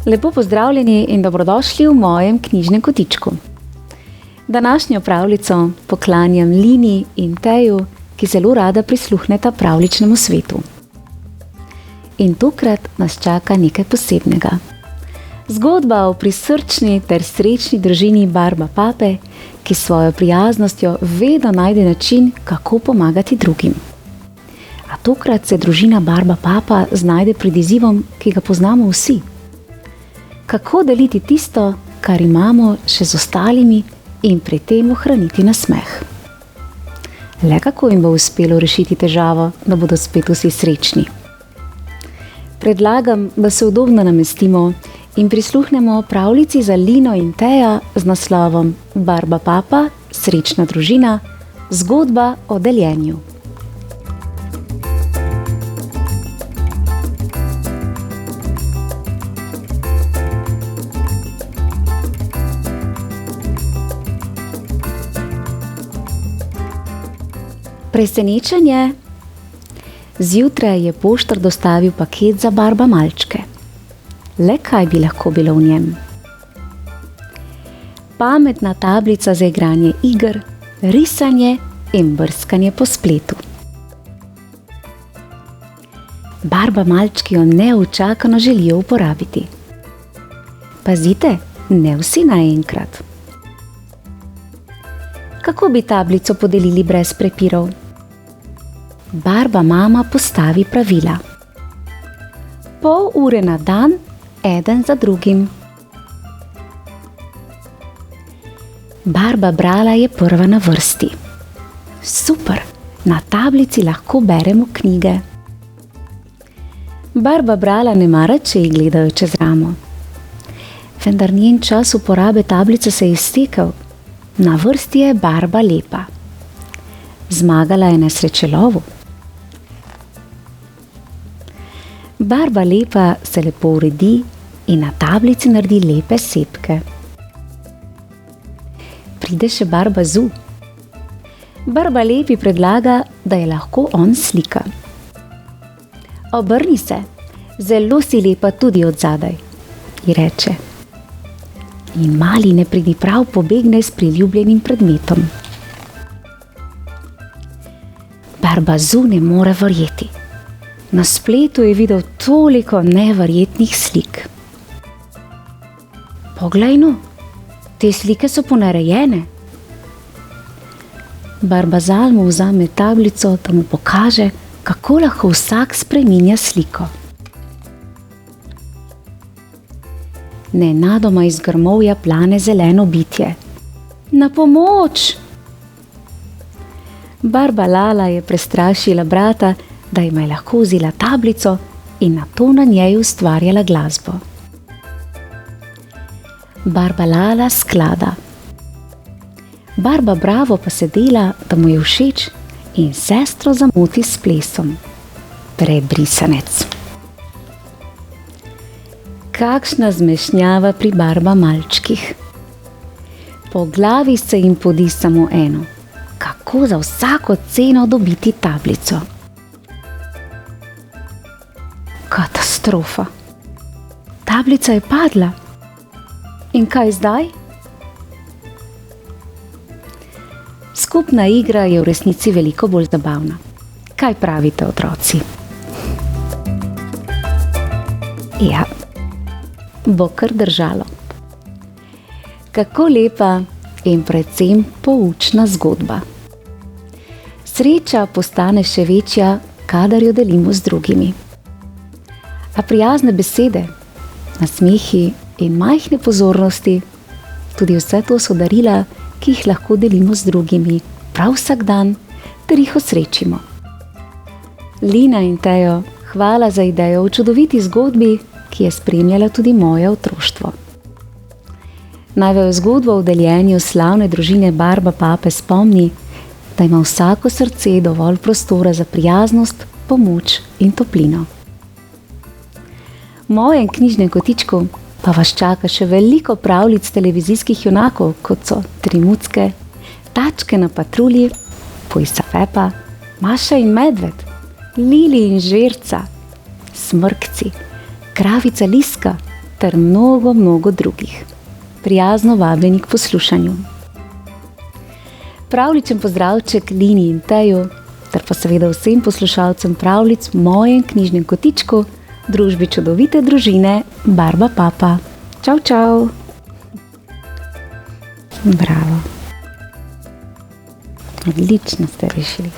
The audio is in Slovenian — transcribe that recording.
Lepo pozdravljeni in dobrodošli v mojem knjižnem kotičku. Današnjo pravljico poklanjam Lini in Teju, ki zelo rada prisluhneta pravljičnemu svetu. In tokrat nas čaka nekaj posebnega. Zgodba o prisrčni ter srečni družini Barba Pape, ki s svojo prijaznostjo vedno najde način, kako pomagati drugim. A tokrat se družina Barba Papa znajde pred izzivom, ki ga poznamo vsi. Kako deliti tisto, kar imamo, še z ostalimi in pri tem ohraniti nasmeh. Le kako jim bo uspelo rešiti težavo, da bodo spet vsi srečni. Predlagam, da se udobno namestimo in prisluhnemo pravljici za Lino in Teja z naslovom Barba Papa, srečna družina, zgodba o deljenju. Presenečenje. Zjutraj je poštar dostavil paket za Barba malčke. Le kaj bi lahko bilo v njem? Pametna tablica za igranje iger, risanje in brskanje po spletu. Barba malčki jo neučakano želijo uporabiti. Pazite, ne vsi naenkrat. Kako bi tablico podelili brez prepirov? Barba mama postavi pravila. Pol ure na dan, eden za drugim. Barba brala je prva na vrsti. Super, na tablici lahko beremo knjige. Barba brala ne mara, če jih gledajo čez ramo. Vendar njen čas uporabe tablice se je iztekel. Na vrsti je Barba lepa. Zmagala je na srečelovu. Barba lepa se lepo uredi in na tablici naredi lepe sepke. Pride še Barba Zu. Barba lepi predlaga, da je lahko on slika. Obrni se, zelo si lepa tudi od zadaj, ji reče. In mali nepridiprav pobegne s priljubljenim predmetom. Barba Zu ne more verjeti. Na spletu je videl toliko neverjetnih slik. Poglej no, te slike so ponarejene. Barba Zal mu vzame tablico, da mu pokaže, kako lahko vsak spreminja sliko. Nenadoma iz grmovja plane zeleno bitje. Na pomoč! Barba Lala je prestrašila brata, da jima je lahko vzela tablico in nato na njej ustvarjala glasbo. Barba Lala sklada. Barba Bravo pa se dela, da mu je všeč in sestro zamoti s plesom. Prebrisanec. Kakšna zmešnjava pri Barba malčkih. Po glavi se jim podi samo eno. Kako za vsako ceno dobiti tablico? Katastrofa. Tablica je padla. In kaj zdaj? Skupna igra je v resnici veliko bolj zabavna. Kaj pravite, otroci? Ja, bo kar držalo. Kako lepa in predvsem poučna zgodba. Sreča postane še večja, kadar jo delimo z drugimi. A prijazne besede, nasmehi in majhne pozornosti, tudi vse to so darila, ki jih lahko delimo z drugimi prav vsak dan, ter jih osrečimo. Lina in Tejo, hvala za idejo o čudoviti zgodbi, ki je spremljala tudi moje otroštvo. Naj vaju zgodba o deljenju slavne družine Barba Pape spomni, da ima vsako srce dovolj prostora za prijaznost, pomoč in toplino. V mojem knjižnem kotičku pa vas čaka še veliko pravljic televizijskih junakov, kot so Tri mucke, Tačke na patrulji, Pujsa Pepa, Maša in medved, Lili in žerca, Smrkci, Kravica Liska ter mnogo, mnogo drugih. Prijazno vabljeni k poslušanju. Pravličen pozdravček Lini in Teju, ter pa seveda vsem poslušalcem pravljic v mojem knjižnem kotičku, družbi čudovite družine Barba Papa. Čau, čau! Bravo! Odlično ste rešili.